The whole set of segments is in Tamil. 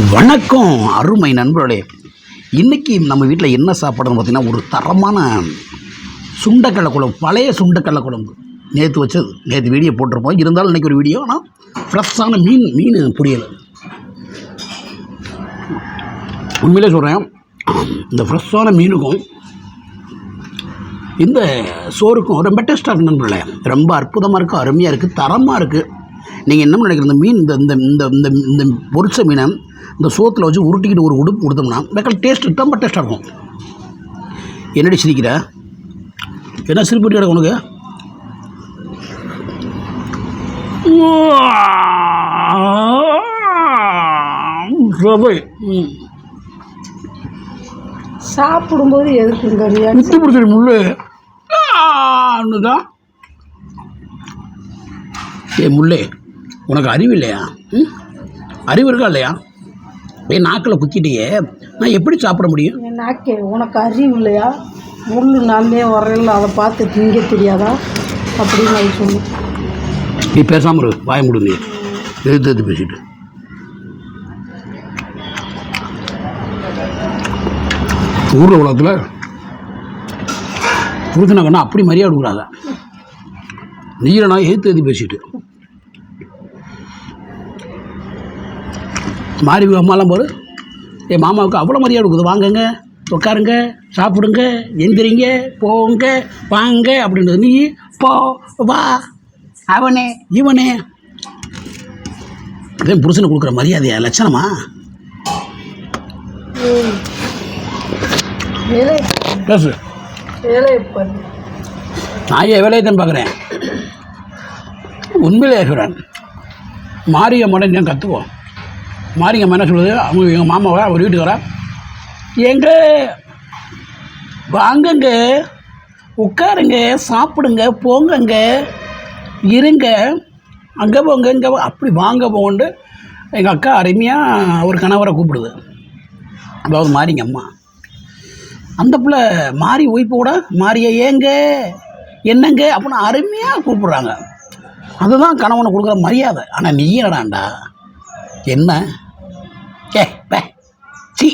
வணக்கம் அருமை நண்பர்களே. இன்றைக்கி நம்ம வீட்டில் என்ன சாப்பிட்றோன்னு பார்த்திங்கன்னா ஒரு தரமான சுண்டைக்கடலை குழம்பு, பழைய சுண்டைக்கடலை குழம்பு. நேற்று வீடியோ போட்டிருப்போம். இருந்தாலும் இன்றைக்கி ஒரு வீடியோ. ஆனால் ஃப்ரெஷ்ஷான மீன் புரியலை. உண்மையிலே சொல்கிறேன், இந்த ஃப்ரெஷ்ஷான மீனுக்கும் இந்த சோறுக்கும் ரொம்ப டேஸ்ட்டாக இருக்குது நண்பர்களே. ரொம்ப அற்புதமாக இருக்குது, அருமையாக இருக்குது, தரமாக இருக்குது. நீங்கள் என்ன நினைக்கிற இந்த மீன் இந்த இந்த இந்த இந்த பொரிச்ச மீனை இந்த சோத்தில் வச்சு உருட்டிக்கிட்டு ஒரு உடுப்பு கொடுத்தோம்னா மக்கள் டேஸ்ட்டு ரொம்ப டேஸ்ட்டாக இருக்கும். என்னடி சிரிக்கிற? என்ன சிரிப்பு கிடக்கு உனக்கு? சாப்பிடும்போது எதுக்கு விட்டு பிடிச்சிரு முள்ளு தான். முள்ளே, உனக்கு அறிவு இல்லையா? அறிவு இருக்கா இல்லையா? நாக்கில் குத்திட்டியே, நான் எப்படி சாப்பிட முடியும்? என் நாக்கே, உனக்கு அறிவு இல்லையா? முள் நானே வரல, அதை பார்த்து திங்க தெரியாதா அப்படின்னு நான் சொன்னேன். நீ பேசாமல் இரு, வாய முடியும். நீ எதிர்த்து பேசிட்டு ஊரில் உலகத்தில் புரிஞ்சுனாக்கண்ணா அப்படி மரியாதை கொடுக்குறாங்க. நீரை நான் எதிர்த்து பேசிட்டு மாறி அம்மாலாம் போரு. என் மாமாவுக்கு அவ்வளோ மரியாதை கொடுக்குது. வாங்கங்க, உட்காருங்க, சாப்பிடுங்க, எந்திரிங்க, போங்க, வாங்க அப்படின்றது. நீ போ, வா, அவனே இவனே. அதே புருஷனை கொடுக்குற மரியாதையா லட்சணமா? பேசு. நான் என் வேலையை தான் பார்க்குறேன். உண்மையிலே சொல்கிறேன். மாரியம்மனை நான் கற்றுக்குவோம். மாரியம்மா என்ன சொல்லுது? அவங்க எங்கள் மாமாவை ஒரு வீட்டுக்கு வர, எங்க வாங்கங்க, உட்காருங்க, சாப்பிடுங்க, போங்கங்க, இருங்க, அங்கே போங்க, இங்கே அப்படி வாங்க போகண்டு எங்கள் அக்கா அருமையாக ஒரு கணவரை கூப்பிடுது. அதாவது மாரிங்க அம்மா. அந்த பிள்ளை மாறி ஒய்ப்பு கூட மாறிய ஏங்க என்னங்க அப்படின்னு அருமையாக கூப்பிட்றாங்க. அதுதான் கணவனை கொடுக்குற மரியாதை. ஆனால் நீ என்னடாண்டா என்ன பே சி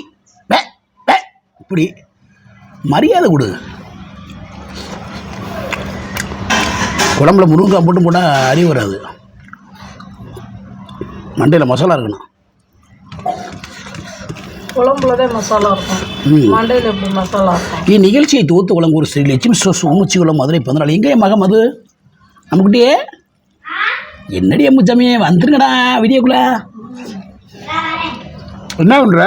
பே பே இப்படி மரியாதை கொடு. குழம்புல முருங்கைக்காய் போட்டு போட்டால் அறிவு வராது. மண்டையில் மசாலா இருக்கணும். குழம்புலதான் மசாலா இருக்கும், மண்டையில் எப்படி மசாலா இருக்கும்? இந்நிகழ்ச்சியை தோத்து வழங்க ஒரு ஸ்ரீ லட்சுமி சோமுச்சி குளம் மதுரை 14. எங்கே மக மது நமக்கிட்டே என்னடி அம்முச்சாமியே வந்துருங்கடா வீடியோக்குள்ள. என்ன பண்ணுற?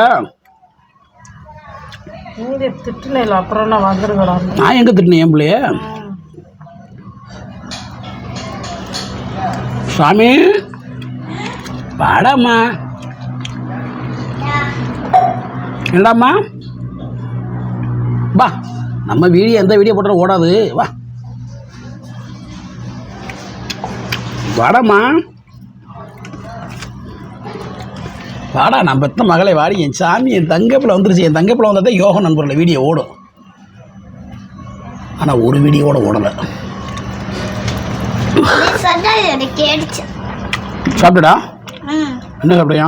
திட்டுனேன், அப்புறம் நான் வந்துருங்கடா. நான் எங்கே திட்டினேன் என் பிள்ளைய? சாமி வாடாம்மா. என்னடாம்மா வா, நம்ம வீடியோ எந்த வீடியோ போட்டாலும் ஓடாது. வா வாடாம்மா, வாடா. நான் பெத்த மகளை வாடி. என் சாமி என் தங்கப்பில் வந்துருச்சு. என் தங்கப்பில் வந்தால் தான் யோகம் நண்பர்களை வீடியோ ஓடும். ஆனால் ஒரு வீடியோட ஓடலை. சாப்பிட்டா என்ன சாப்பிட்டியா?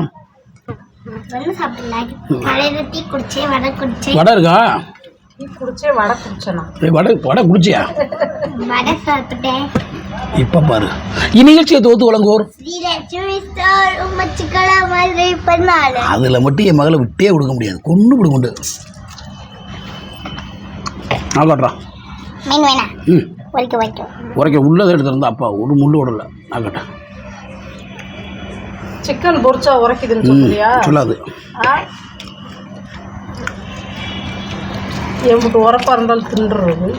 வடை இருக்கா? வடை குடிச்சியா? இப்ப பாரு. இந்நிகழ்ச்சியை தோத்து வழங்குவோர் அதுல மட்டும் என் மகளை விட்டே கொடுக்க முடியாது. கொண்டு கொடுக்க நான் காட்டுறான். உரைக்க உள்ளதை எடுத்துருந்தா அப்பா ஒரு முள்ளு விடல. நான் காட்டேன். சிக்கன் பொரிச்சா உரைக்குதுன்னு சொல்லியா? சொல்லாது. எம்பிட்டு உரப்பா இருந்தாலும் தின்றுறது.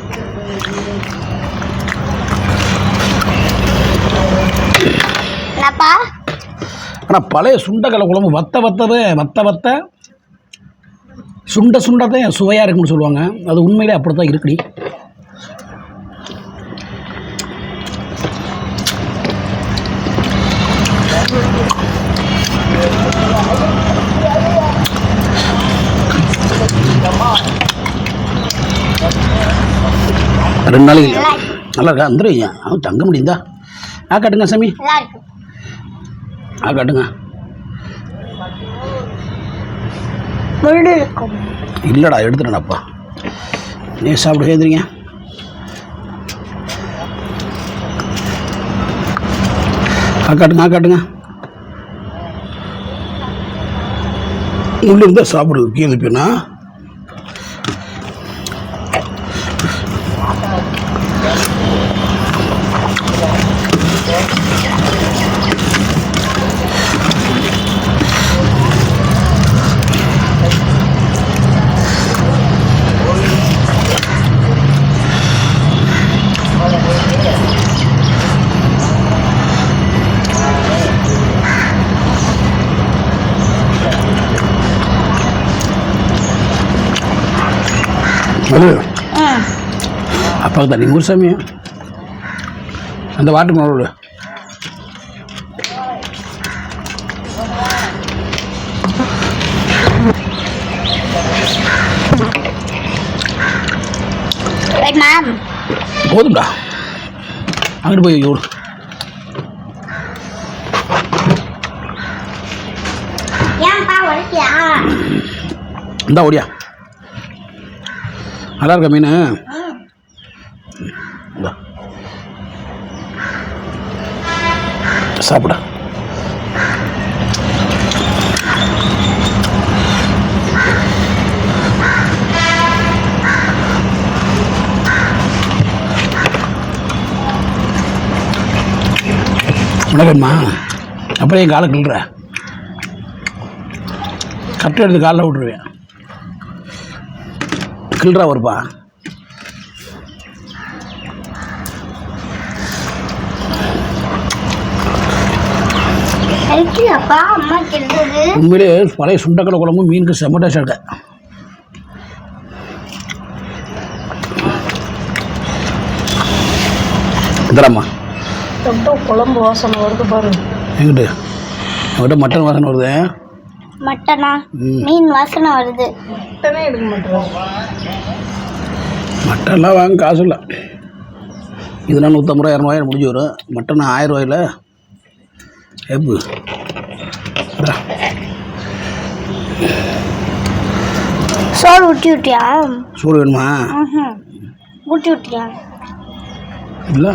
ஆனால் பழைய சுண்டைக்கடலை குழம்பு வத்த சுண்டதான் சுவையாக இருக்குன்னு சொல்லுவாங்க. அது உண்மையிலே அப்படித்தான் இருக்குடி. ரெண்டு நாளைக்கு நல்லா இருக்கா? வந்துடுங்க. அவன் தங்க முடியுதா? காட்டுங்க சாமி, காட்டுங்க. முள்ளு இருக்கும். இல்லைடா எடுத்துட்டேன்டாப்பா. நீ சாப்பிட சேர்ந்துறீங்க. காட்டுங்க. முள்ளு இருந்தால் சாப்பிடுது கீழே போனா. அது அப்பாவுக்கு தண்ணி முருசாமி அந்த வாட்டு மாவு போதும்டா. அங்கிட்டு போய் ஊர் இந்தா ஓடியா. நல்லா இருக்கா மீன்? சாப்பிட உனக்குமா அப்புறம் என் காலை கிள்ற கட்டை எடுத்து காலில் விட்டுருவேன். கிள்றா வருப்பா. உண்மையிலே பழைய சுண்டக்கடை குழம்பு மீனுக்கு செம்ம டேஸ்டாக இருக்க. இந்தராம்மா குழம்பு வாசனை வருது பாரு. எங்கிட்ட மட்டன் வாசனை வருது. மட்டனா? மீன் வாசனை வருது. மட்டனே எடுக்க மாட்டேன். மட்டன்லாம் வாங்க காசு இல்லை. இதெல்லாம் 150 ரூபா 200 முடிஞ்சு வரும். மட்டன் 1000 ரூபாயில் ஏப்பு. சோறு ஊட்டி விட்டியா? சோறு வேணுமா? ஊட்டி விட்டியா? இல்லை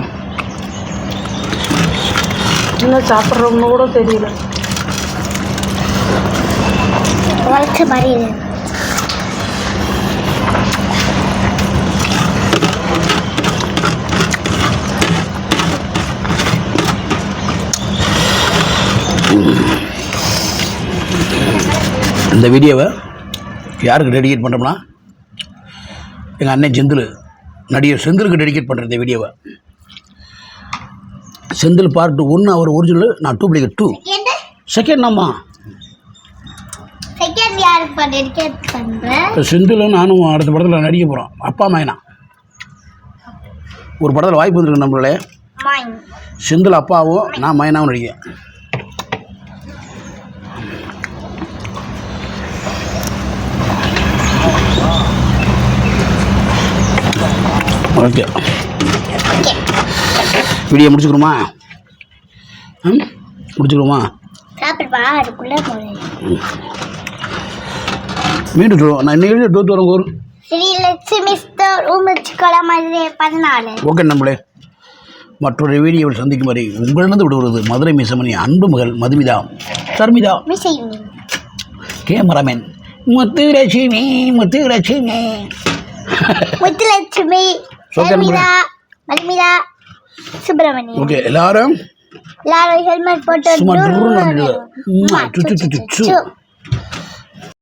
இன்னும் சாப்பிட்றவங்க கூட தெரியல. வளர்ச்சி மாதிரி இந்த வீடியோவை யாருக்கு டெடிகேட் பண்ணுறோம்னா எங்கள் அண்ணன் நடிகர் செந்திலுக்கு டெடிகேட் பண்ணுறேன் இந்த வீடியோவை. செந்தில் பார்ட் 1 அவர் ஒரிஜினல், நான் டூப்ளிகேட் 2 செகண்ட். ஆமா செகண்ட் யாருக்கு டெடிகேட் பண்ணுறேன்? செந்திலும் நானும் அடுத்த படத்தில் நடிக்க போகிறோம். அப்பா மைனா ஒரு படத்தில் வாய்ப்பு வந்துருக்கு நம்மளே. செந்தில் அப்பாவும் நான் மைனாவும் நடிக்கிறேன். ஓகே வீடியோ முடிச்சுக்கிறோமா? முடிச்சுக்கிறோமா? மீண்டும் நான் இன்னைக்கு டூத் வரேன் ஒரு ஓகே நம்மளே. மற்றொரு வீடியோவில் சந்திக்கும் வரை உங்களிடம் விடுவது மதுரை மிசமணி அன்பு மகள் மதுமிதா சர்மிதா. கேமராமேன் முத்துலட்சுமி சுப்பிரமணியம். ஓகே எல்லாரும் ஹெல்மெட் போட்டு